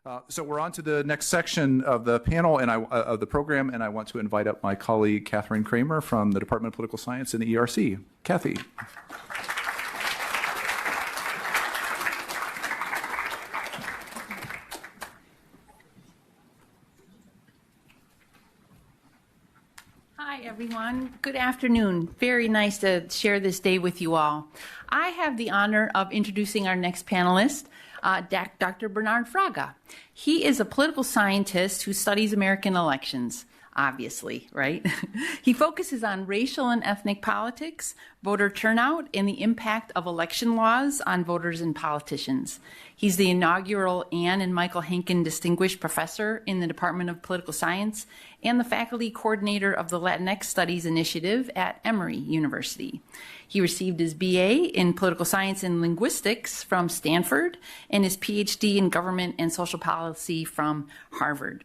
So we're on to the next section of the panel and of the program, and I want to invite up my colleague, Catherine Kramer from the Department of Political Science in the ERC. Kathy. Hi, everyone. Good afternoon. Very nice to share this day with you all. I have the honor of introducing our next panelist, Dr. Bernard Fraga. He is a political scientist who studies American elections, obviously, right? He focuses on racial and ethnic politics, voter turnout, and the impact of election laws on voters and politicians. He's the inaugural Ann and Michael Henkin Distinguished Professor in the Department of Political Science and the faculty coordinator of the Latinx Studies Initiative at Emory University. He received his BA in Political Science and Linguistics from Stanford and his PhD in Government and Social Policy from Harvard.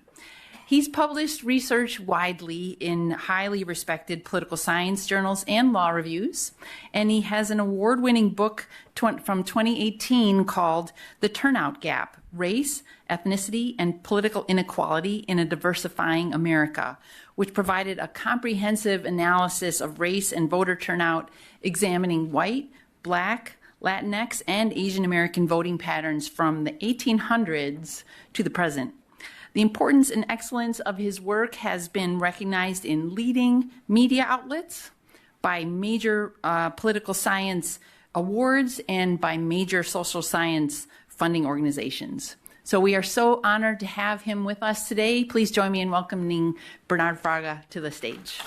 He's published research widely in highly respected political science journals and law reviews, and he has an award-winning book from 2018 called The Turnout Gap: Race, Ethnicity, and Political Inequality in a Diversifying America, which provided a comprehensive analysis of race and voter turnout, examining white, Black, Latinx, and Asian American voting patterns from the 1800s to the present. The importance and excellence of his work has been recognized in leading media outlets, by major political science awards, and by major social science funding organizations. So we are so honored to have him with us today. Please join me in welcoming Bernard Fraga to the stage.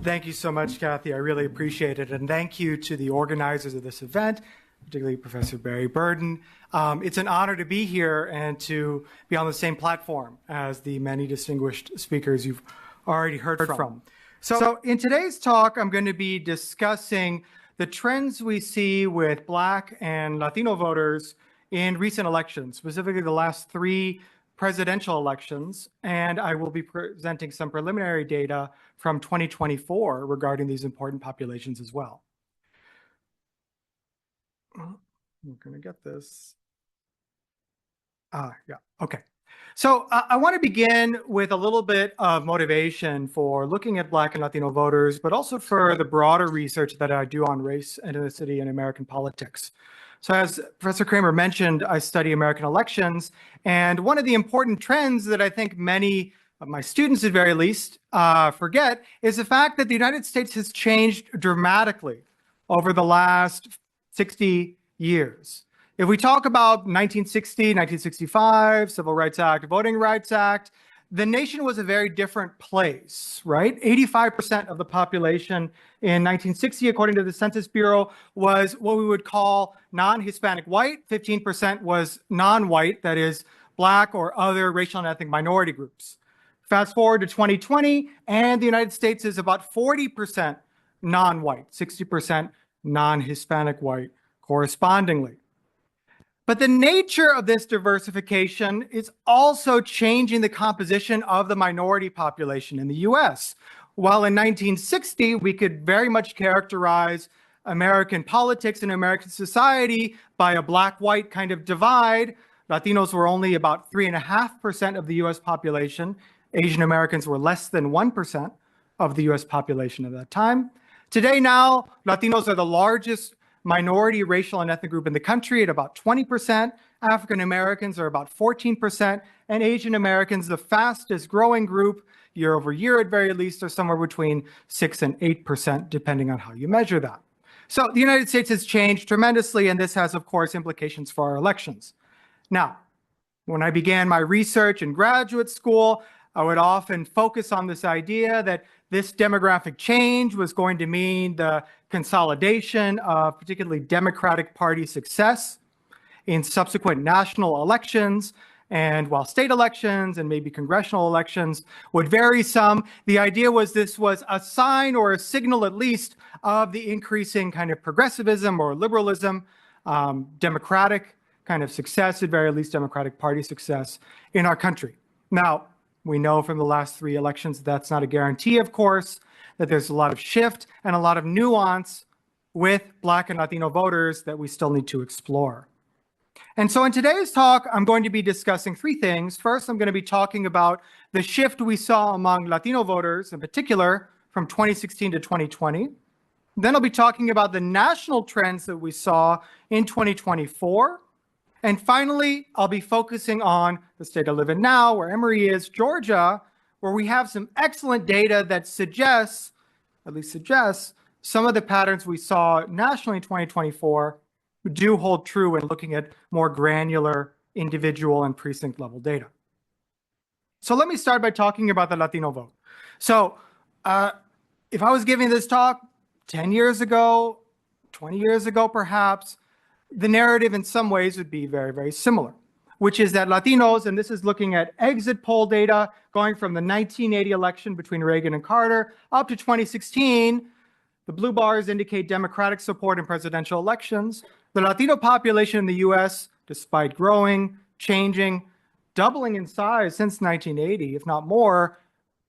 Thank you so much, Kathy. I really appreciate it. And thank you to the organizers of this event, particularly Professor Barry Burden. It's an honor to be here and to be on the same platform as the many distinguished speakers you've already heard from. So in today's talk, I'm going to be discussing the trends we see with Black and Latino voters in recent elections, specifically the last 3 presidential elections, and I will be presenting some preliminary data from 2024 regarding these important populations as well. I'm going to get this. Yeah, okay. So I want to begin with a little bit of motivation for looking at Black and Latino voters, but also for the broader research that I do on race, ethnicity, and American politics. So as Professor Kramer mentioned, I study American elections, and one of the important trends that I think many of my students, at very least, forget is the fact that the United States has changed dramatically over the last 60 years. If we talk about 1960, 1965, Civil Rights Act, Voting Rights Act, the nation was a very different place, right? 85% of the population in 1960, according to the Census Bureau, was what we would call non-Hispanic white. 15% was non-white, that is, Black or other racial and ethnic minority groups. Fast forward to 2020, and the United States is about 40% non-white, 60% non-Hispanic white correspondingly. But the nature of this diversification is also changing the composition of the minority population in the US. While in 1960, we could very much characterize American politics and American society by a Black-white kind of divide. Latinos were only about 3.5% of the US population. Asian Americans were less than 1% of the US population at that time. Today now, Latinos are the largest minority racial and ethnic group in the country at about 20%. African Americans are about 14%, and Asian Americans, the fastest growing group year over year at very least, are somewhere between 6 and 8%, depending on how you measure that. So the United States has changed tremendously, and this has, of course, implications for our elections. Now, when I began my research in graduate school, I would often focus on this idea that this demographic change was going to mean the consolidation of particularly Democratic Party success in subsequent national elections. And while state elections and maybe congressional elections would vary some, the idea was this was a sign or a signal at least of the increasing kind of progressivism or liberalism, Democratic kind of success, at very least Democratic Party success in our country. Now, we know from the last 3 elections that's not a guarantee, of course, that there's a lot of shift and a lot of nuance with Black and Latino voters that we still need to explore. And so in today's talk, I'm going to be discussing three things. First, I'm going to be talking about the shift we saw among Latino voters, in particular, from 2016 to 2020. Then I'll be talking about the national trends that we saw in 2024. And finally, I'll be focusing on the state I live in now, where Emory is, Georgia, where we have some excellent data that suggests, at least suggests, some of the patterns we saw nationally in 2024 do hold true when looking at more granular individual and precinct level data. So let me start by talking about the Latino vote. So if I was giving this talk 10 years ago, 20 years ago perhaps, the narrative in some ways would be very, very similar, which is that Latinos, and this is looking at exit poll data going from the 1980 election between Reagan and Carter up to 2016, the blue bars indicate Democratic support in presidential elections. The Latino population in the US, despite growing, changing, doubling in size since 1980, if not more,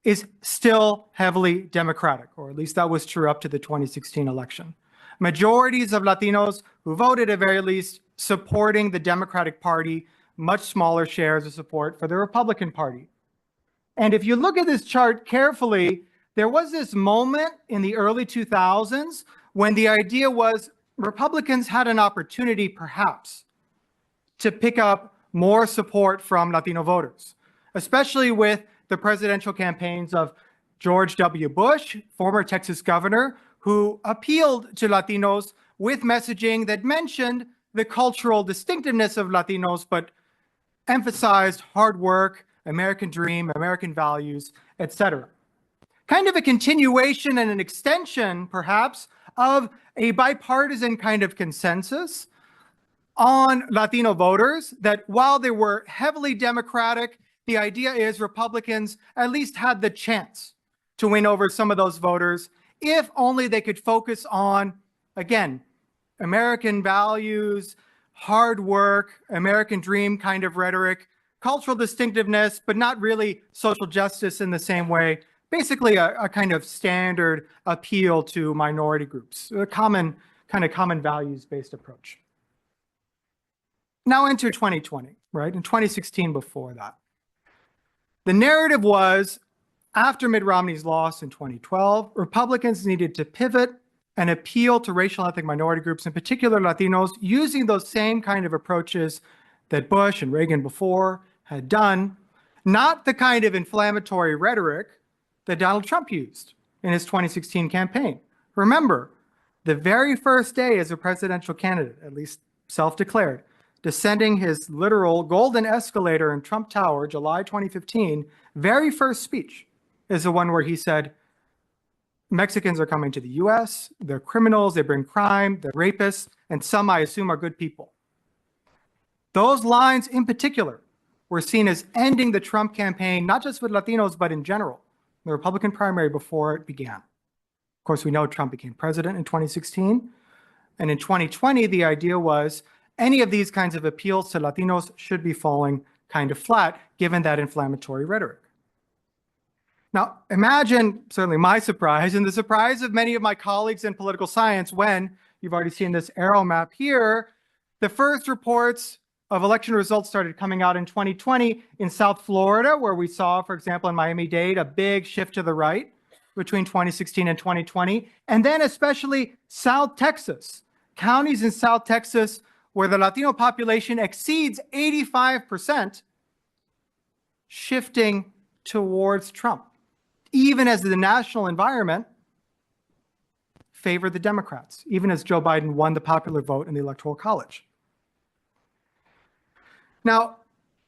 is still heavily Democratic, or at least that was true up to the 2016 election. Majorities of Latinos who voted, at very least, supporting the Democratic Party, much smaller shares of support for the Republican Party. And if you look at this chart carefully, there was this moment in the early 2000s when the idea was Republicans had an opportunity, perhaps, to pick up more support from Latino voters, especially with the presidential campaigns of George W. Bush, former Texas governor, who appealed to Latinos with messaging that mentioned the cultural distinctiveness of Latinos, but emphasized hard work, American dream, American values, etc. Kind of a continuation and an extension, perhaps, of a bipartisan kind of consensus on Latino voters that while they were heavily Democratic, the idea is Republicans at least had the chance to win over some of those voters if only they could focus on, again, American values, hard work, American dream kind of rhetoric, cultural distinctiveness, but not really social justice in the same way. Basically a kind of standard appeal to minority groups, a common values-based approach. Now enter 2020, right? And 2016 before that. The narrative was, after Mitt Romney's loss in 2012, Republicans needed to pivot and appeal to racial and ethnic minority groups, in particular Latinos, using those same kind of approaches that Bush and Reagan before had done, not the kind of inflammatory rhetoric that Donald Trump used in his 2016 campaign. Remember, the very first day as a presidential candidate, at least self-declared, descending his literal golden escalator in Trump Tower, July 2015, very first speech is the one where he said, Mexicans are coming to the US, they're criminals, they bring crime, they're rapists, and some I assume are good people. Those lines in particular were seen as ending the Trump campaign, not just with Latinos, but in general, the Republican primary before it began. Of course, we know Trump became president in 2016. And in 2020, the idea was any of these kinds of appeals to Latinos should be falling kind of flat, given that inflammatory rhetoric. Now, imagine certainly my surprise and the surprise of many of my colleagues in political science when, you've already seen this arrow map here, the first reports of election results started coming out in 2020 in South Florida, where we saw, for example, in Miami-Dade, a big shift to the right between 2016 and 2020. And then especially South Texas, counties in South Texas where the Latino population exceeds 85%, shifting towards Trump, even as the national environment favored the Democrats, even as Joe Biden won the popular vote in the Electoral College. Now,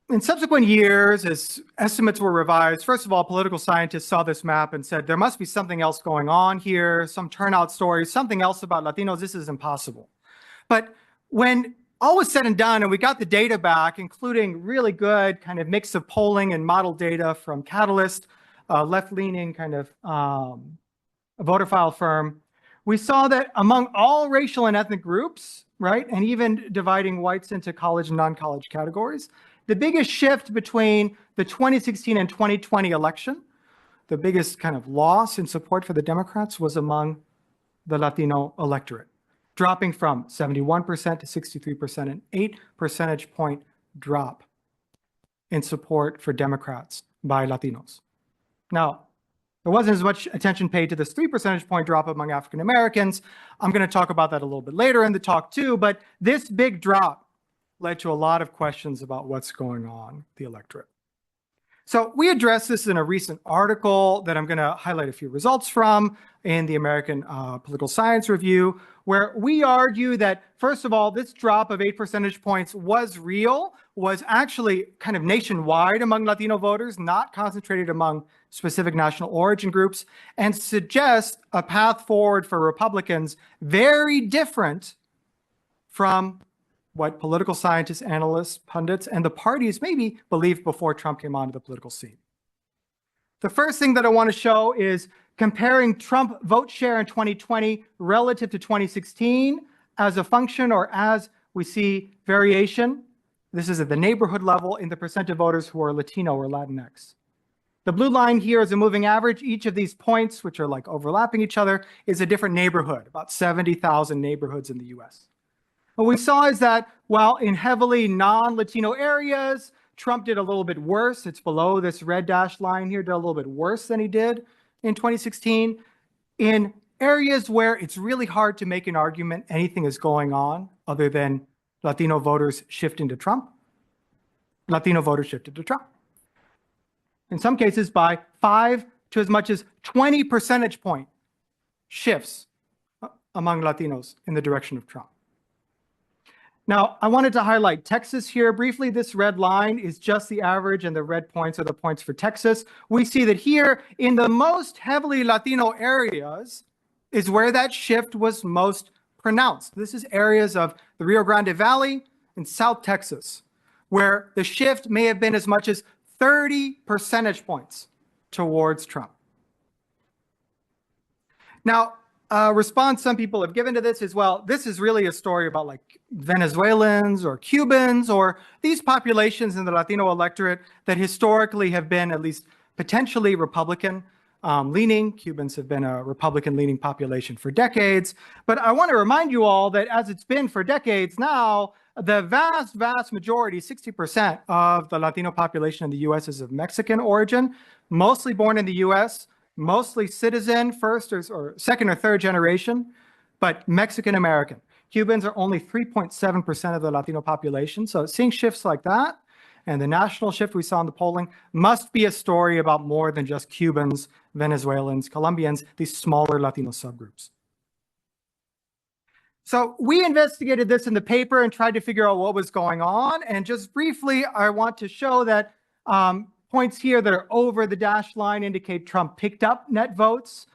in subsequent years, as estimates were revised, first of all, political scientists saw this map and said, there must be something else going on here, some turnout stories, something else about Latinos, this is impossible. But when all was said and done and we got the data back, including really good kind of mix of polling and model data from Catalyst, left-leaning kind of voter file firm, we saw that among all racial and ethnic groups, right, and even dividing whites into college and non-college categories, the biggest shift between the 2016 and 2020 election, the biggest kind of loss in support for the Democrats was among the Latino electorate. dropping from 71% to 63%, an 8 percentage point drop in support for Democrats by Latinos. Now, there wasn't as much attention paid to this 3 percentage point drop among African Americans. I'm going to talk about that a little bit later in the talk too, but this big drop led to a lot of questions about what's going on with the electorate. So we addressed this in a recent article that I'm going to highlight a few results from in the American Political Science Review, where we argue that, first of all, this drop of 8 percentage points was real, was actually kind of nationwide among Latino voters, not concentrated among specific national origin groups, and suggests a path forward for Republicans very different from what political scientists, analysts, pundits, and the parties maybe believed before Trump came onto the political scene. The first thing that I want to show is comparing Trump vote share in 2020 relative to 2016 as a function or as we see variation. This is at the neighborhood level in the percent of voters who are Latino or Latinx. The blue line here is a moving average. Each of these points, which are like overlapping each other, is a different neighborhood, about 70,000 neighborhoods in the US. What we saw is that while in heavily non-Latino areas, Trump did a little bit worse. It's below this red dashed line here, did a little bit worse than he did in 2016. In areas where it's really hard to make an argument anything is going on other than Latino voters shifting to Trump, Latino voters shifted to Trump. In some cases by 5 to as much as 20 percentage point shifts among Latinos in the direction of Trump. Now, I wanted to highlight Texas here briefly. This red line is just the average, and the red points are the points for Texas. We see that here in the most heavily Latino areas is where that shift was most pronounced. This is areas of the Rio Grande Valley and South Texas, where the shift may have been as much as 30 percentage points towards Trump. Now, response some people have given to this is, well, this is really a story about like Venezuelans or Cubans or these populations in the Latino electorate that historically have been at least potentially Republican leaning. Cubans have been a Republican leaning population for decades. But I want to remind you all that as it's been for decades now, the vast majority, 60% of the Latino population in the US is of Mexican origin, mostly born in the US, mostly citizen, first or second or third generation, but Mexican American. Cubans are only 3.7% of the Latino population. So seeing shifts like that and the national shift we saw in the polling must be a story about more than just Cubans, Venezuelans, Colombians, these smaller Latino subgroups. So we investigated this in the paper and tried to figure out what was going on. And just briefly, I want to show that points here that are over the dashed line indicate Trump picked up net votes.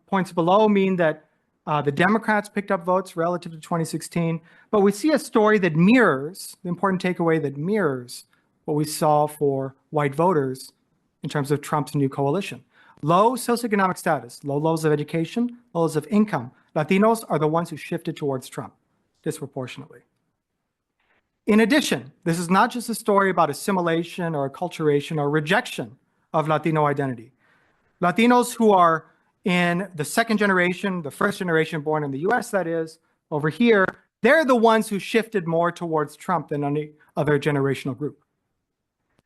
Points below mean that the Democrats picked up votes relative to 2016. But we see a story that mirrors, the important takeaway that mirrors what we saw for white voters in terms of Trump's new coalition. Low socioeconomic status, low levels of education, low levels of income. Latinos are the ones who shifted towards Trump disproportionately. In addition, this is not just a story about assimilation or acculturation or rejection of Latino identity. Latinos who are in the second generation, the first generation born in the US, that is, over here, they're the ones who shifted more towards Trump than any other generational group.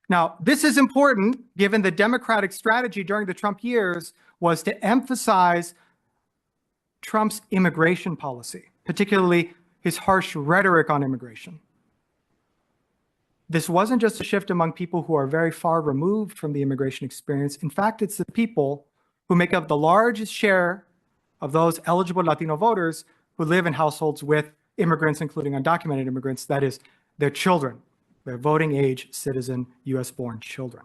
Now, this is important given the Democratic strategy during the Trump years was to emphasize Trump's immigration policy, particularly his harsh rhetoric on immigration. This wasn't just a shift among people who are very far removed from the immigration experience. In fact, it's the people who make up the largest share of those eligible Latino voters who live in households with immigrants, including undocumented immigrants, that is, their children, their voting age citizen, US-born children.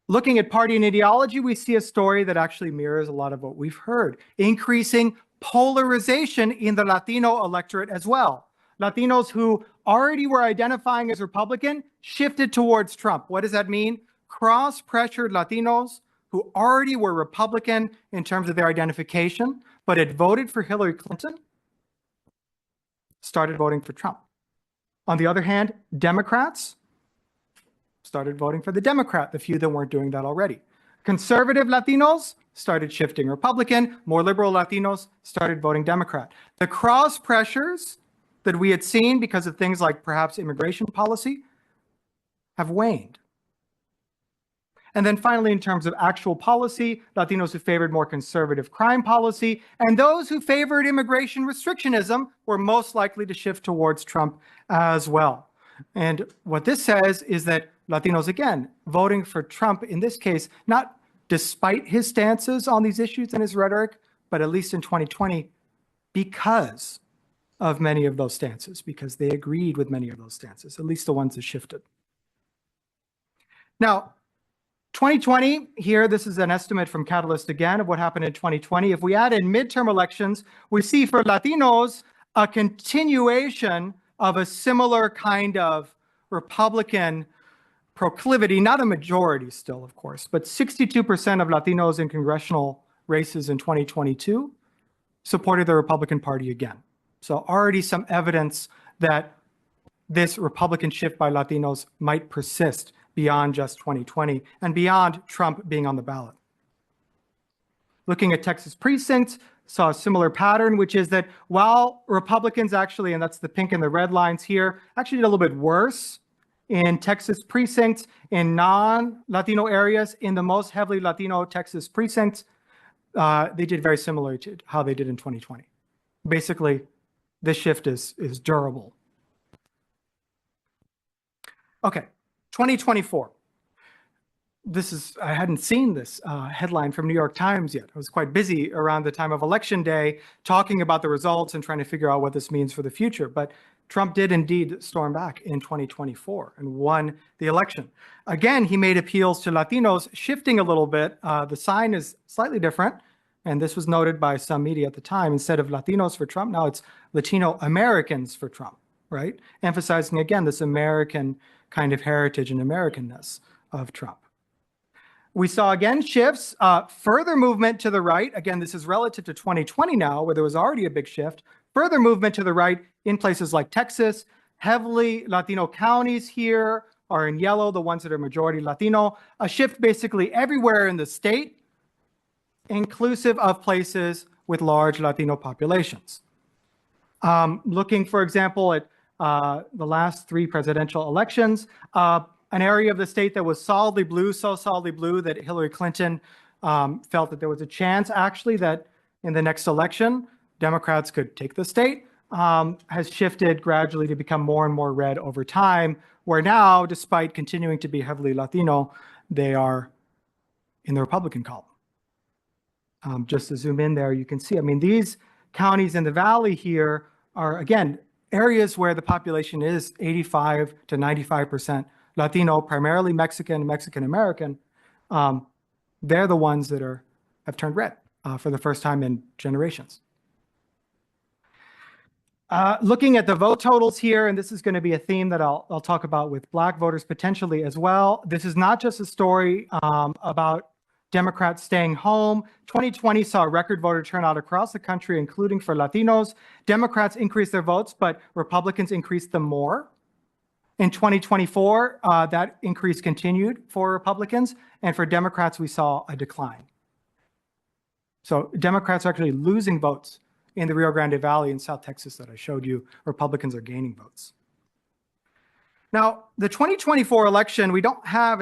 Looking at party and ideology, we see a story that actually mirrors a lot of what we've heard. Increasing polarization in the Latino electorate as well. Latinos who already were identifying as Republican shifted towards Trump. What does that mean? Cross-pressured Latinos who already were Republican in terms of their identification, but had voted for Hillary Clinton, started voting for Trump. On the other hand, Democrats started voting for the Democrat, the few that weren't doing that already. Conservative Latinos started shifting Republican, more liberal Latinos started voting Democrat. The cross pressures that we had seen because of things like perhaps immigration policy have waned. And then finally, in terms of actual policy, Latinos who favored more conservative crime policy and those who favored immigration restrictionism were most likely to shift towards Trump as well. And what this says is that Latinos, again, voting for Trump in this case, not despite his stances on these issues and his rhetoric, but at least in 2020, because of many of those stances, because they agreed with many of those stances, at least the ones that shifted. Now, 2020, here, this is an estimate from Catalyst again of what happened in 2020. If we add in midterm elections, we see for Latinos a continuation of a similar kind of Republican proclivity, not a majority still, of course, but 62% of Latinos in congressional races in 2022 supported the Republican Party again. So already some evidence that this Republican shift by Latinos might persist beyond just 2020 and beyond Trump being on the ballot. Looking at Texas precincts, saw a similar pattern, which is that while Republicans actually, and that's the pink and the red lines here, actually did a little bit worse in Texas precincts, in non-Latino areas, in the most heavily Latino Texas precincts, they did very similar to how they did in 2020. Basically, this shift is durable. Okay, 2024. I hadn't seen this headline from New York Times yet. I was quite busy around the time of Election Day talking about the results and trying to figure out what this means for the future. But Trump did indeed storm back in 2024 and won the election. Again, he made appeals to Latinos, shifting a little bit. The sign is slightly different, and this was noted by some media at the time. Instead of Latinos for Trump, now it's Latino Americans for Trump, right? Emphasizing, again, this American kind of heritage and Americanness of Trump. We saw again shifts, further movement to the right. Again, this is relative to 2020 now, where there was already a big shift. Further movement to the right in places like Texas. Heavily Latino counties here are in yellow, the ones that are majority Latino. A shift basically everywhere in the state, inclusive of places with large Latino populations. Looking, for example, at the last 3 presidential elections, an area of the state that was solidly blue, so solidly blue that Hillary Clinton felt that there was a chance actually that in the next election, Democrats could take the state, has shifted gradually to become more and more red over time, where now, despite continuing to be heavily Latino, they are in the Republican column. Just to zoom in there, you can see, I mean, these counties in the valley here are, again, areas where the population is 85 to 95% Latino, primarily Mexican, Mexican-American. They're the ones that have turned red for the first time in generations. Looking at the vote totals here, and this is going to be a theme that I'll talk about with Black voters potentially as well. This is not just a story about Democrats staying home. 2020 saw a record voter turnout across the country, including for Latinos. Democrats increased their votes, but Republicans increased them more. In 2024, that increase continued for Republicans, and for Democrats, we saw a decline. So Democrats are actually losing votes in the Rio Grande Valley in South Texas that I showed you. Republicans are gaining votes. Now, the 2024 election, we don't have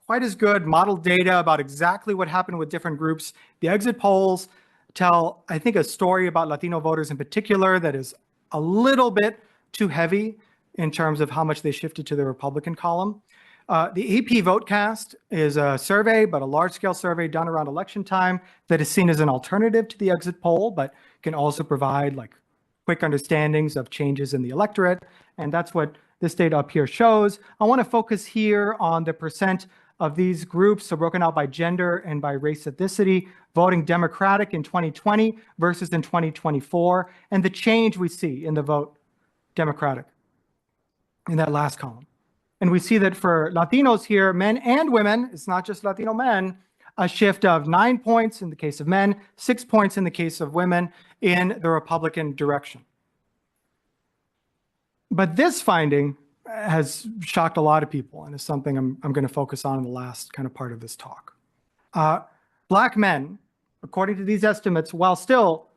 quite as good model data about exactly what happened with different groups. The exit polls tell, I think, a story about Latino voters in particular that is a little bit too heavy in terms of how much they shifted to the Republican column. The AP Votecast is a survey, but a large-scale survey done around election time that is seen as an alternative to the exit poll, but can also provide like quick understandings of changes in the electorate. And that's what this data up here shows. I want to focus here on the percent of these groups, so broken out by gender and by race ethnicity, voting Democratic in 2020 versus in 2024, and the change we see in the vote Democratic in that last column. And we see that for Latinos here, men and women, it's not just Latino men, a shift of 9 points in the case of men, 6 points in the case of women in the Republican direction. But this finding has shocked a lot of people and is something I'm going to focus on in the last kind of part of this talk. Black men according to these estimates, while still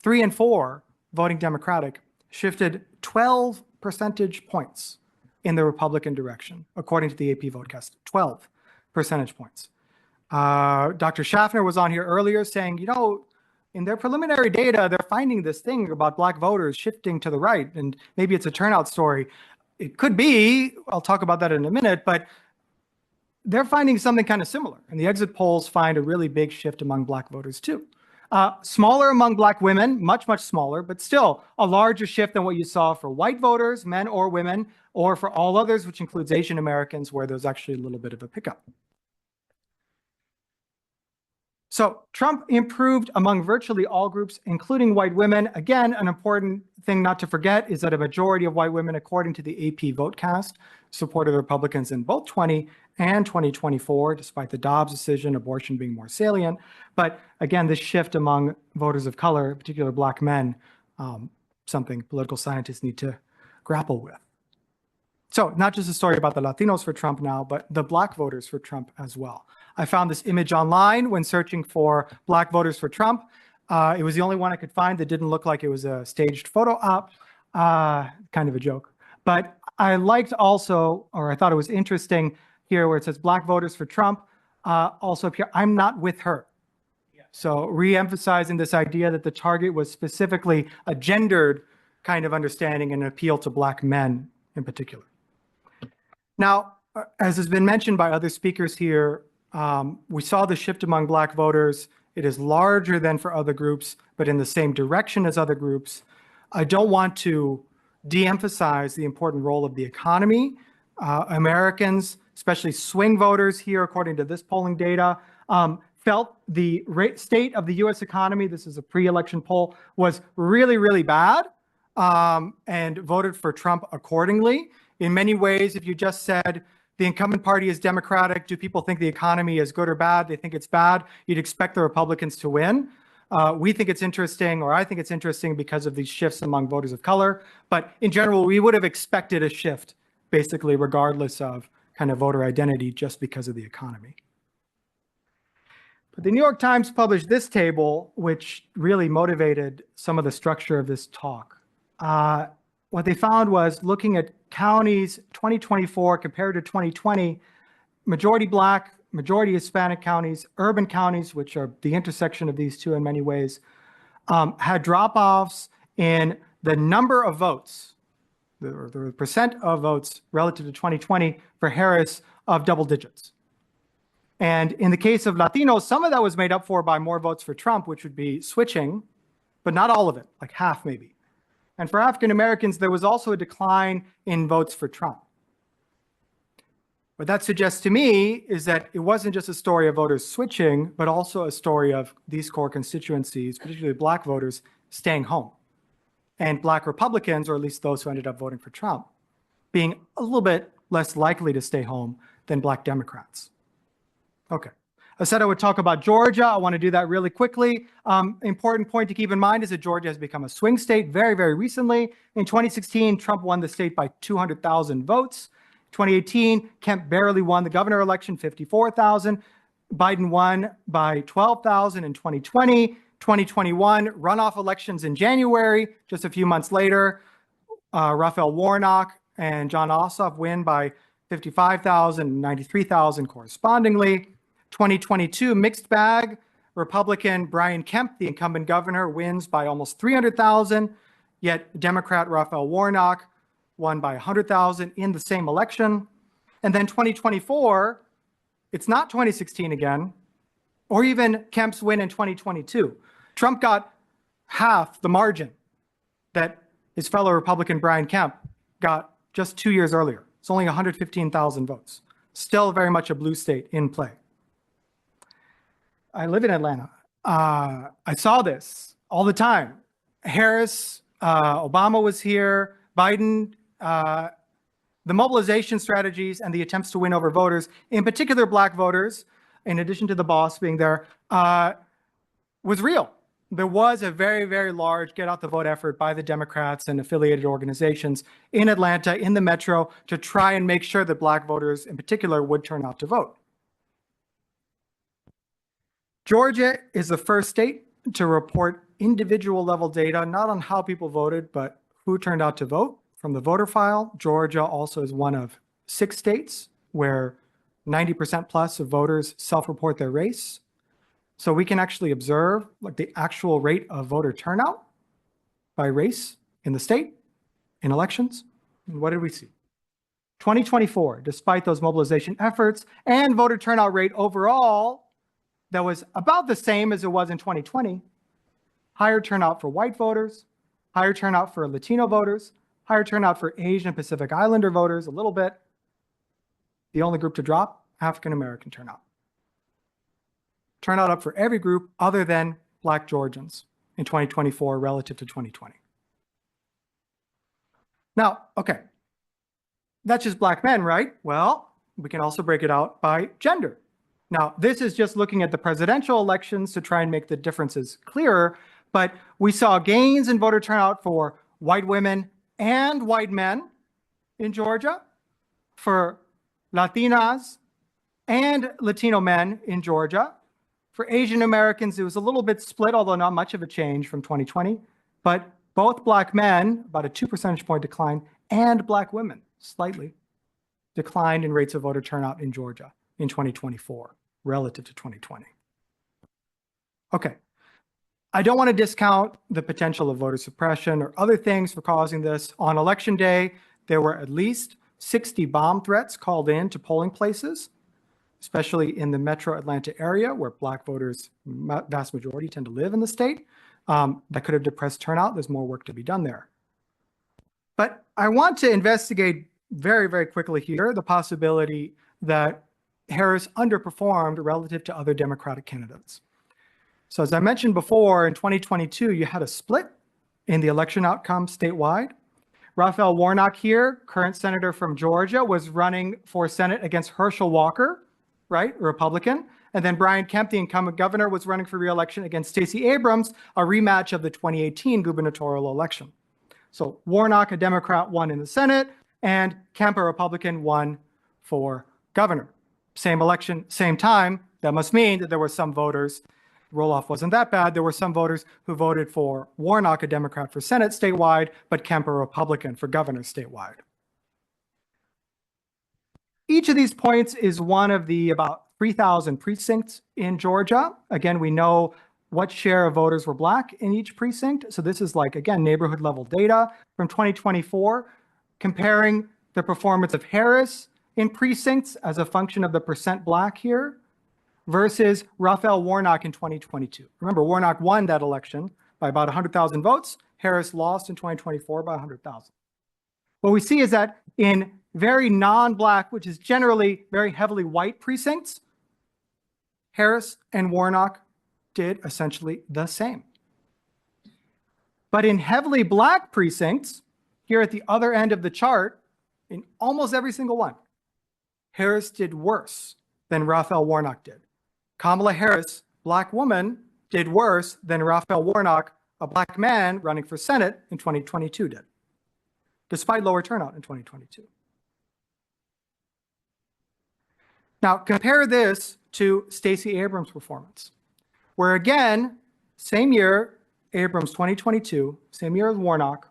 3 and 4 voting Democratic, shifted 12 percentage points in the Republican direction, according to the AP Votecast, 12 percentage points. Dr. Schaffner was on here earlier saying, you know, in their preliminary data, they're finding this thing about Black voters shifting to the right, and maybe it's a turnout story. It could be, I'll talk about that in a minute, but they're finding something kind of similar. And the exit polls find a really big shift among Black voters too. Smaller among Black women, much, much smaller, but still a larger shift than what you saw for white voters, men or women, or for all others, which includes Asian Americans, where there's actually a little bit of a pickup. So Trump improved among virtually all groups, including white women. Again, an important thing not to forget is that a majority of white women, according to the AP Votecast, supported Republicans in both 20 and 2024, despite the Dobbs decision, abortion being more salient. But again, this shift among voters of color, in particular Black men, something political scientists need to grapple with. So not just a story about the Latinos for Trump now, but the Black voters for Trump as well. I found this image online when searching for Black voters for Trump. It was the only one I could find that didn't look like it was a staged photo op, kind of a joke. But I liked also, or I thought it was interesting here where it says Black voters for Trump. Also up here, I'm not with her. So re-emphasizing this idea that the target was specifically a gendered kind of understanding and appeal to Black men in particular. Now, as has been mentioned by other speakers here, we saw the shift among Black voters. It is larger than for other groups, but in the same direction as other groups. I don't want to de-emphasize the important role of the economy. Americans, especially swing voters here, according to this polling data, felt the state of the US economy, this is a pre-election poll, was really, really bad, and voted for Trump accordingly. In many ways, if you just said the incumbent party is Democratic, do people think the economy is good or bad? They think it's bad. You'd expect the Republicans to win. We think it's interesting, or I think it's interesting because of these shifts among voters of color. But in general, we would have expected a shift, basically, regardless of kind of voter identity, just because of the economy. But the New York Times published this table, which really motivated some of the structure of this talk. What they found was looking at counties 2024 compared to 2020, majority Black, majority Hispanic counties, urban counties, which are the intersection of these two in many ways, had drop-offs in the number of votes, the percent of votes relative to 2020 for Harris of double digits. And in the case of Latinos, some of that was made up for by more votes for Trump, which would be switching, but not all of it, like half maybe. And for African Americans, there was also a decline in votes for Trump. What that suggests to me is that it wasn't just a story of voters switching, but also a story of these core constituencies, particularly Black voters, staying home. And Black Republicans, or at least those who ended up voting for Trump, being a little bit less likely to stay home than Black Democrats. Okay. I said I would talk about Georgia. I want to do that really quickly. Important point to keep in mind is that Georgia has become a swing state very, very recently. In 2016, Trump won the state by 200,000 votes. 2018, Kemp barely won the governor election, 54,000. Biden won by 12,000 in 2020. 2021, runoff elections in January. Just a few months later, Raphael Warnock and John Ossoff win by 55,000 and 93,000 correspondingly. 2022, mixed bag. Republican Brian Kemp, the incumbent governor, wins by almost 300,000, yet Democrat Raphael Warnock won by 100,000 in the same election. And then 2024, it's not 2016 again, or even Kemp's win in 2022. Trump got half the margin that his fellow Republican Brian Kemp got just 2 years earlier. It's only 115,000 votes. Still very much a blue state in play. I live in Atlanta. I saw this all the time. Harris, Obama was here, Biden, the mobilization strategies and the attempts to win over voters, in particular Black voters, in addition to the boss being there, was real. There was a very, very large get out the vote effort by the Democrats and affiliated organizations in Atlanta, in the metro, to try and make sure that Black voters in particular would turn out to vote. Georgia is the first state to report individual level data, not on how people voted, but who turned out to vote from the voter file. Georgia also is one of 6 states where 90% plus of voters self-report their race. So we can actually observe like the actual rate of voter turnout by race in the state in elections. And what did we see? 2024, despite those mobilization efforts and voter turnout rate overall, that was about the same as it was in 2020. Higher turnout for white voters, higher turnout for Latino voters, higher turnout for Asian and Pacific Islander voters, a little bit. The only group to drop, African American turnout. Turnout up for every group other than Black Georgians in 2024 relative to 2020. Now, okay, that's just Black men, right? Well, we can also break it out by gender. Now, this is just looking at the presidential elections to try and make the differences clearer, but we saw gains in voter turnout for white women and white men in Georgia, for Latinas and Latino men in Georgia. For Asian Americans, it was a little bit split, although not much of a change from 2020, but both Black men, about a 2 percentage point decline, and Black women, slightly declined in rates of voter turnout in Georgia in 2024 relative to 2020. Okay, I don't want to discount the potential of voter suppression or other things for causing this. On election day, there were at least 60 bomb threats called in to polling places, especially in the metro Atlanta area where Black voters, vast majority, tend to live in the state. That could have depressed turnout. There's more work to be done there. But I want to investigate very, very quickly here the possibility that Harris underperformed relative to other Democratic candidates. So as I mentioned before, in 2022, you had a split in the election outcome statewide. Raphael Warnock here, current senator from Georgia, was running for Senate against Herschel Walker, right, a Republican. And then Brian Kemp, the incumbent governor, was running for re-election against Stacey Abrams, a rematch of the 2018 gubernatorial election. So Warnock, a Democrat, won in the Senate, and Kemp, a Republican, won for governor. Same election, same time. That must mean that there were some voters, roll-off wasn't that bad, there were some voters who voted for Warnock, a Democrat, for Senate statewide, but Kemp, a Republican, for governor statewide. Each of these points is one of the about 3,000 precincts in Georgia. Again, we know what share of voters were Black in each precinct. So this is like, again, neighborhood level data from 2024, comparing the performance of Harris in precincts as a function of the percent Black here versus Raphael Warnock in 2022. Remember, Warnock won that election by about 100,000 votes. Harris lost in 2024 by 100,000. What we see is that in very non-Black, which is generally very heavily white precincts, Harris and Warnock did essentially the same. But in heavily Black precincts, here at the other end of the chart, in almost every single one, Harris did worse than Raphael Warnock did. Kamala Harris, Black woman, did worse than Raphael Warnock, a Black man running for Senate in 2022 did, despite lower turnout in 2022. Now, compare this to Stacey Abrams' performance, where again, same year, Abrams 2022, same year as Warnock,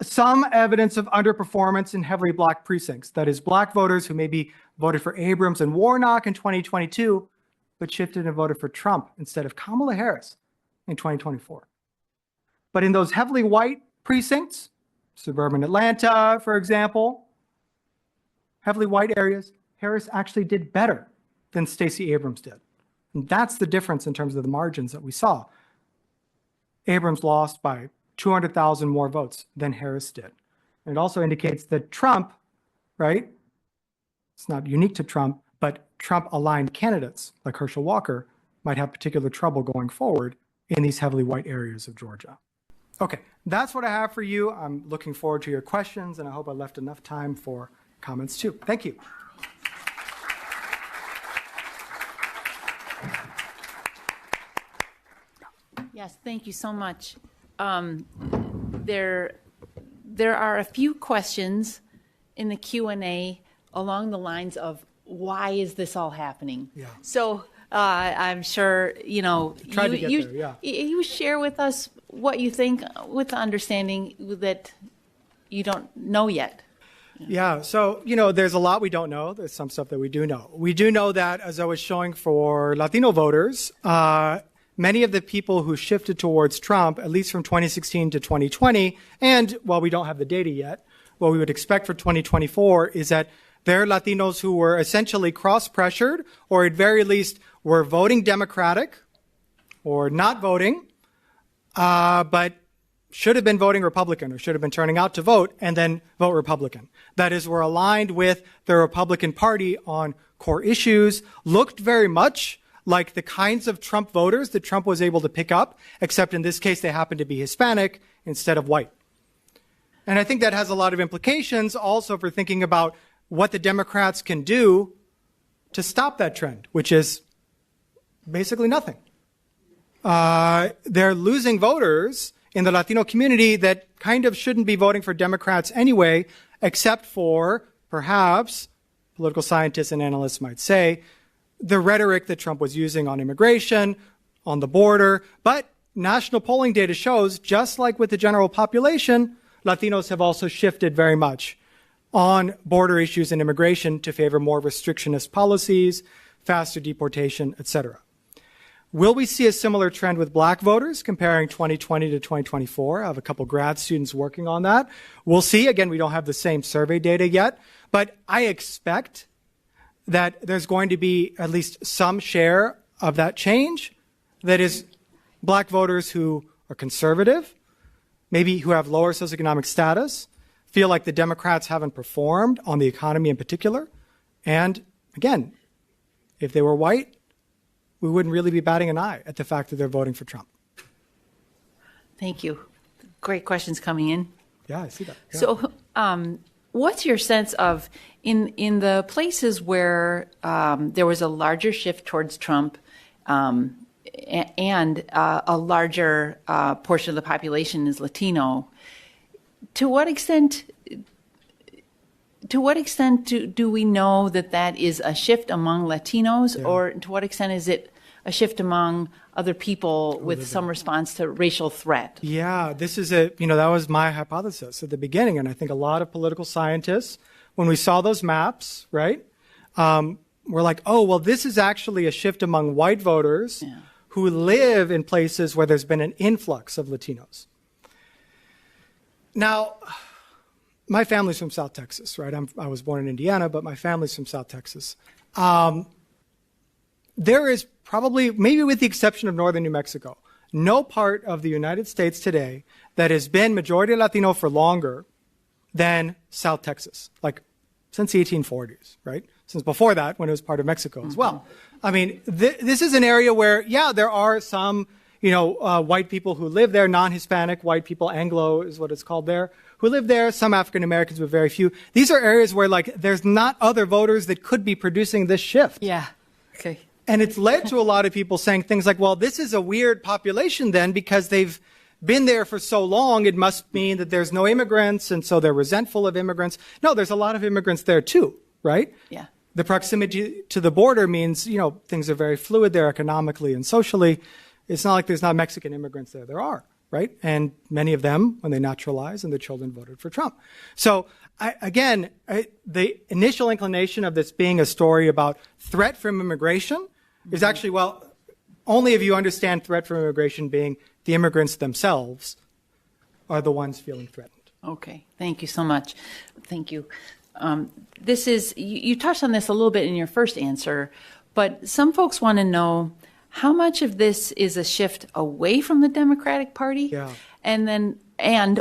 some evidence of underperformance in heavily Black precincts. That is, Black voters who maybe voted for Abrams and Warnock in 2022, but shifted and voted for Trump instead of Kamala Harris in 2024. But in those heavily white precincts, suburban Atlanta, for example, heavily white areas, Harris actually did better than Stacey Abrams did. And that's the difference in terms of the margins that we saw. Abrams lost by 200,000 more votes than Harris did. And it also indicates that Trump, right, it's not unique to Trump, but Trump-aligned candidates like Herschel Walker might have particular trouble going forward in these heavily white areas of Georgia. Okay, that's what I have for you. I'm looking forward to your questions, and I hope I left enough time for comments too. Thank you. Yes, thank you so much. There are a few questions in the Q&A along the lines of why is this all happening? Yeah. So I'm sure, Tried to get there, yeah. You share with us what you think with the understanding that you don't know yet. Yeah, so, there's a lot we don't know. There's some stuff that we do know. We do know that, as I was showing for Latino voters, many of the people who shifted towards Trump, at least from 2016 to 2020, and while we don't have the data yet, what we would expect for 2024 is that there are Latinos who were essentially cross-pressured, or at very least were voting Democratic or not voting, but should have been voting Republican or should have been turning out to vote and then vote Republican. That is, were aligned with the Republican Party on core issues, looked very much like the kinds of Trump voters that Trump was able to pick up, except in this case they happened to be Hispanic instead of white. And I think that has a lot of implications also for thinking about what the Democrats can do to stop that trend, which is basically nothing. They're losing voters in the Latino community that kind of shouldn't be voting for Democrats anyway, except for, perhaps, political scientists and analysts might say, the rhetoric that Trump was using on immigration, on the border. But national polling data shows, just like with the general population, Latinos have also shifted very much on border issues and immigration to favor more restrictionist policies, faster deportation, etc. Will we see a similar trend with black voters comparing 2020 to 2024? I have a couple grad students working on that. We'll see. Again, we don't have the same survey data yet, but I expect that there's going to be at least some share of that change that is black voters who are conservative, maybe who have lower socioeconomic status, feel like the Democrats haven't performed on the economy in particular. And again, if they were white, we wouldn't really be batting an eye at the fact that they're voting for Trump. Thank you. Great questions coming in. Yeah, I see that. Yeah. So what's your sense of, in the places where there was a larger shift towards Trump and a larger portion of the population is Latino, to what extent do we know that is a shift among Latinos, Yeah. or to what extent is it a shift among other people with some response to racial threat? Yeah, this is that was my hypothesis at the beginning. And I think a lot of political scientists, when we saw those maps, right, were like, oh, well, this is actually a shift among white voters who live in places where there's been an influx of Latinos. Now, my family's from South Texas, right? I was born in Indiana, but my family's from South Texas. There is probably, maybe with the exception of northern New Mexico, no part of the United States today that has been majority Latino for longer than South Texas, like since the 1840s, right? Since before that, when it was part of Mexico as well. I mean, this is an area where, yeah, there are some, white people who live there, non-Hispanic white people, Anglo is what it's called there, who live there, some African Americans, but very few. These are areas where, there's not other voters that could be producing this shift. Yeah. Okay. And it's led to a lot of people saying things like, well, this is a weird population then because they've been there for so long. It must mean that there's no immigrants, and so they're resentful of immigrants. No, there's a lot of immigrants there too, right? Yeah. The proximity to the border means, things are very fluid there economically and socially. It's not like there's not Mexican immigrants there. There are, right? And many of them, when they naturalized, and their children voted for Trump. So the initial inclination of this being a story about threat from immigration is actually, well, only if you understand threat from immigration being the immigrants themselves are the ones feeling threatened. Okay. Thank you so much. Thank you. This is, you touched on this a little bit in your first answer, but some folks want to know how much of this is a shift away from the Democratic Party? Yeah.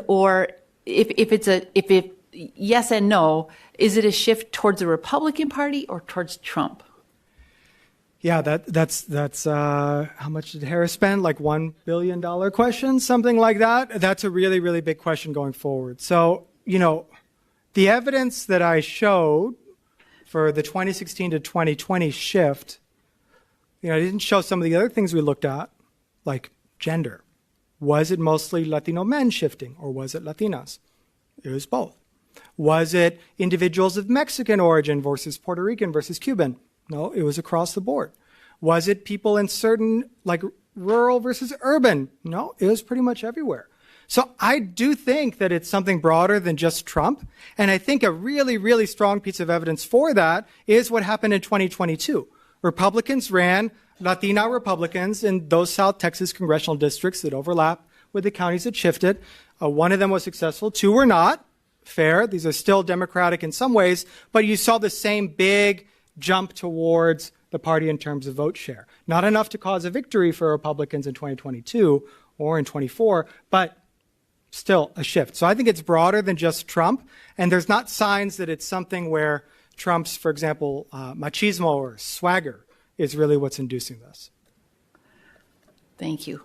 Or if yes and no, is it a shift towards the Republican Party or towards Trump? Yeah, that's how much did Harris spend? Like $1 billion question, something like that. That's a really, really big question going forward. So, the evidence that I showed for the 2016 to 2020 shift, I didn't show some of the other things we looked at, like gender. Was it mostly Latino men shifting, or was it Latinas? It was both. Was it individuals of Mexican origin versus Puerto Rican versus Cuban? No, it was across the board. Was it people in certain, like rural versus urban? No, it was pretty much everywhere. So I do think that it's something broader than just Trump. And I think a really, really strong piece of evidence for that is what happened in 2022. Republicans ran Latina Republicans in those South Texas congressional districts that overlap with the counties that shifted. One of them was successful. Two were not. Fair. These are still Democratic in some ways, but you saw the same big jump towards the party in terms of vote share. Not enough to cause a victory for Republicans in 2022 or in 24, but still a shift. So I think it's broader than just Trump, and there's not signs that it's something where Trump's, for example, machismo or swagger is really what's inducing this. Thank you.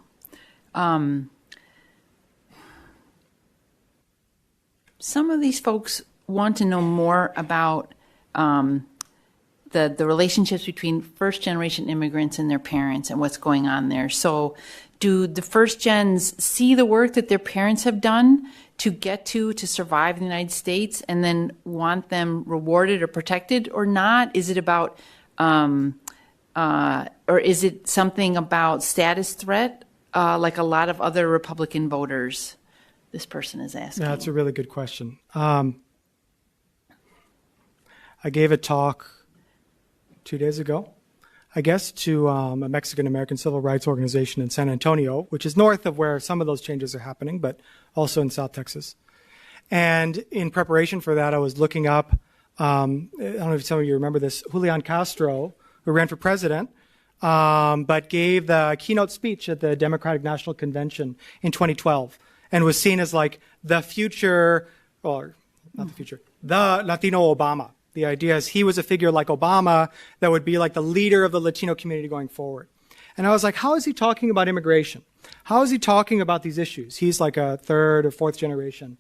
Some of these folks want to know more about the relationships between first-generation immigrants and their parents and what's going on there. So do the first gens see the work that their parents have done to get to survive in the United States and then want them rewarded or protected or not? Is it about, or is it something about status threat, like a lot of other Republican voters? This person is asking. Yeah, that's a really good question. I gave a talk 2 days ago, I guess, to a Mexican-American civil rights organization in San Antonio, which is north of where some of those changes are happening, but also in South Texas. And in preparation for that, I was looking up, I don't know if some of you remember this, Julian Castro, who ran for president, but gave the keynote speech at the Democratic National Convention in 2012. And was seen as like the future, or not the future, the Latino Obama. The idea is he was a figure like Obama that would be like the leader of the Latino community going forward. And I was like, how is he talking about immigration? How is he talking about these issues? He's like a third or fourth generation,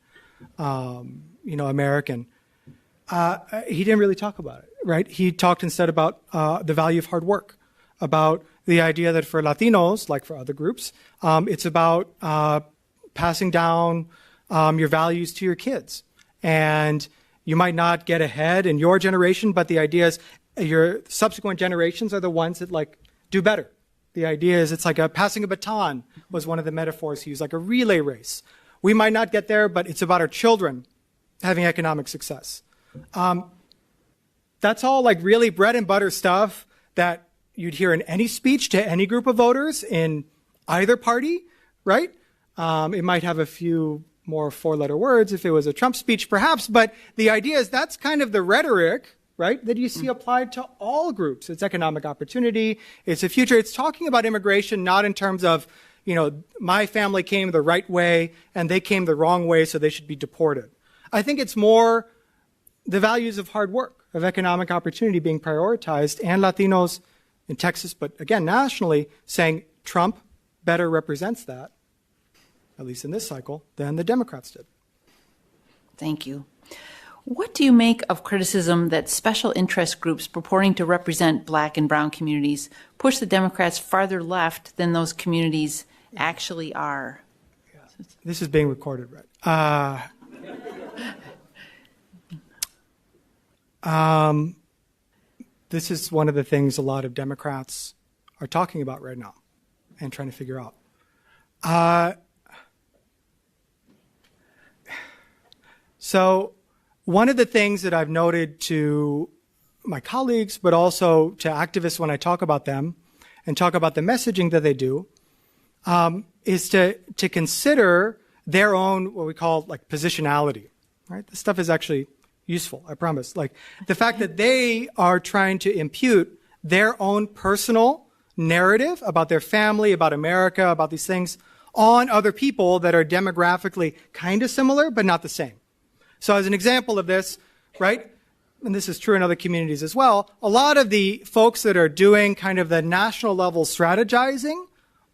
American. He didn't really talk about it, right? He talked instead about the value of hard work, about the idea that for Latinos, like for other groups, it's about passing down your values to your kids. And you might not get ahead in your generation, but the idea is your subsequent generations are the ones that like do better. The idea is it's like passing a baton was one of the metaphors he used, like a relay race. We might not get there, but it's about our children having economic success. That's all like really bread and butter stuff that you'd hear in any speech to any group of voters in either party, right? It might have a few more four-letter words if it was a Trump speech, perhaps, but the idea is that's kind of the rhetoric, right, that you see applied to all groups. It's economic opportunity, it's a future. It's talking about immigration not in terms of, my family came the right way and they came the wrong way, so they should be deported. I think it's more the values of hard work, of economic opportunity being prioritized, and Latinos in Texas, but again, nationally, saying Trump better represents that, at least in this cycle, than the Democrats did. Thank you. What do you make of criticism that special interest groups purporting to represent Black and Brown communities push the Democrats farther left than those communities actually are? Yeah. This is being recorded, right? This is one of the things a lot of Democrats are talking about right now and trying to figure out. So one of the things that I've noted to my colleagues, but also to activists when I talk about them and talk about the messaging that they do, is to consider their own, what we call like positionality, right? This stuff is actually useful, I promise. Like the fact that they are trying to impute their own personal narrative about their family, about America, about these things on other people that are demographically kind of similar, but not the same. So as an example of this, right, and this is true in other communities as well, a lot of the folks that are doing kind of the national level strategizing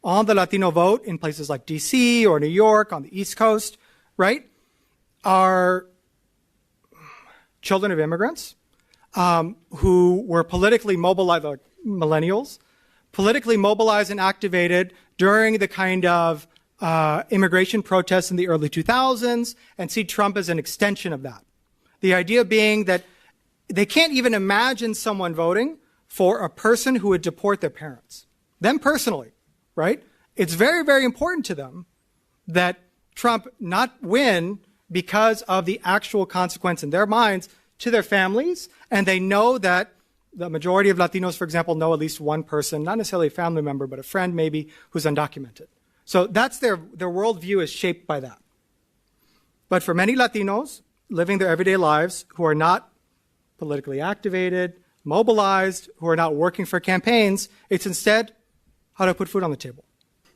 on the Latino vote in places like DC or New York on the East Coast, right, are children of immigrants who were politically mobilized, like millennials, politically mobilized and activated during the kind of immigration protests in the early 2000s and see Trump as an extension of that. The idea being that they can't even imagine someone voting for a person who would deport their parents, them personally, right? It's very, very important to them that Trump not win because of the actual consequence in their minds to their families. And they know that the majority of Latinos, for example, know at least one person, not necessarily a family member, but a friend maybe, who's undocumented. So that's their worldview is shaped by that. But for many Latinos living their everyday lives who are not politically activated, mobilized, who are not working for campaigns, it's instead, how do I put food on the table?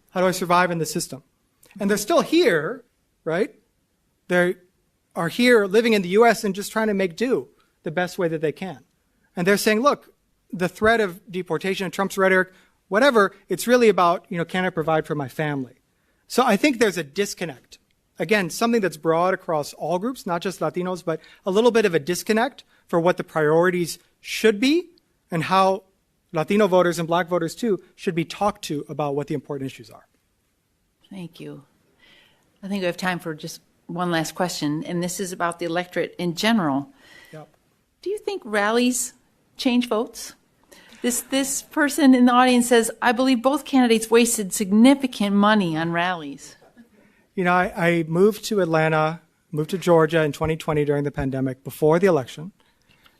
How do I survive in the system? And they're still here, right? They are here living in the US and just trying to make do the best way that they can. And they're saying, look, the threat of deportation, Trump's rhetoric, whatever, it's really about, can I provide for my family? So I think there's a disconnect. Again, something that's broad across all groups, not just Latinos, but a little bit of a disconnect for what the priorities should be and how Latino voters and Black voters too should be talked to about what the important issues are. Thank you. I think we have time for just one last question, and this is about the electorate in general. Yep. Do you think rallies change votes? This person in the audience says, I believe both candidates wasted significant money on rallies. I moved to Atlanta, moved to Georgia in 2020 during the pandemic before the election,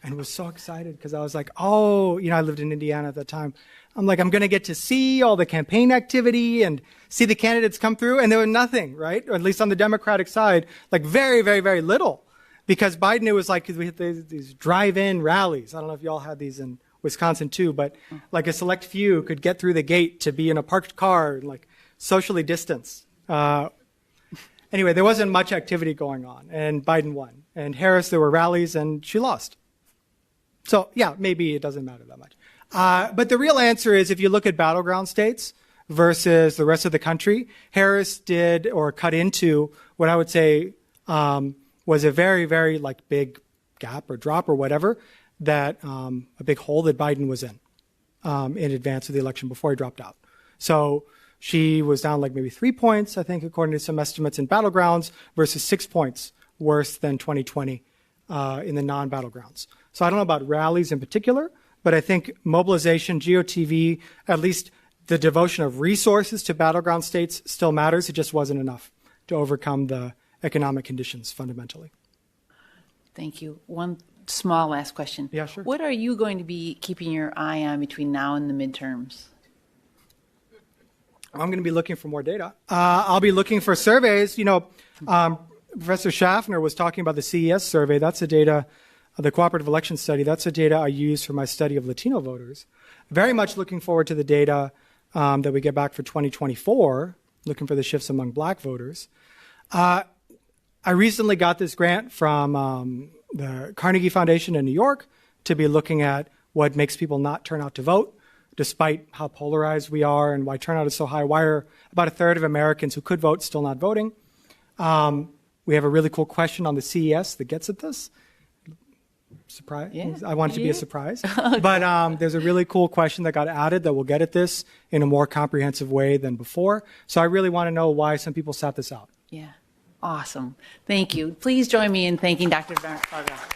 and was so excited because I was like, I lived in Indiana at that time. I'm like, I'm going to get to see all the campaign activity and see the candidates come through, and there was nothing, right? Or at least on the Democratic side, like very, very, very little. Because Biden, it was like we had these drive-in rallies. I don't know if y'all had these in Wisconsin too, but like a select few could get through the gate to be in a parked car and like socially distanced. Anyway, there wasn't much activity going on, and Biden won. And Harris, there were rallies, and she lost. So, yeah, maybe it doesn't matter that much. But the real answer is if you look at battleground states versus the rest of the country, Harris did or cut into what I would say was a very, very big gap or drop or whatever that a big hole that Biden was in advance of the election before he dropped out. So she was down maybe 3 points, I think, according to some estimates in battlegrounds versus 6 points worse than 2020 in the non-battlegrounds. So I don't know about rallies in particular, but I think mobilization, GOTV, at least the devotion of resources to battleground states still matters. It just wasn't enough to overcome the economic conditions fundamentally. Thank you. One small last question. Yeah, sure. What are you going to be keeping your eye on between now and the midterms? I'm going to be looking for more data. I'll be looking for surveys. Professor Schaffner was talking about the CES survey. That's the data, the Cooperative Election Study. That's the data I use for my study of Latino voters. Very much looking forward to the data that we get back for 2024, looking for the shifts among Black voters. I recently got this grant from the Carnegie Foundation in New York to be looking at what makes people not turn out to vote, despite how polarized we are and why turnout is so high. Why are about a third of Americans who could vote still not voting? We have a really cool question on the CES that gets at this. Surprise. Yeah. I want it to be a surprise. But there's a really cool question that got added that will get at this in a more comprehensive way than before. So I really want to know why some people sat this out. Yeah. Awesome. Thank you. Please join me in thanking Dr. Fraga.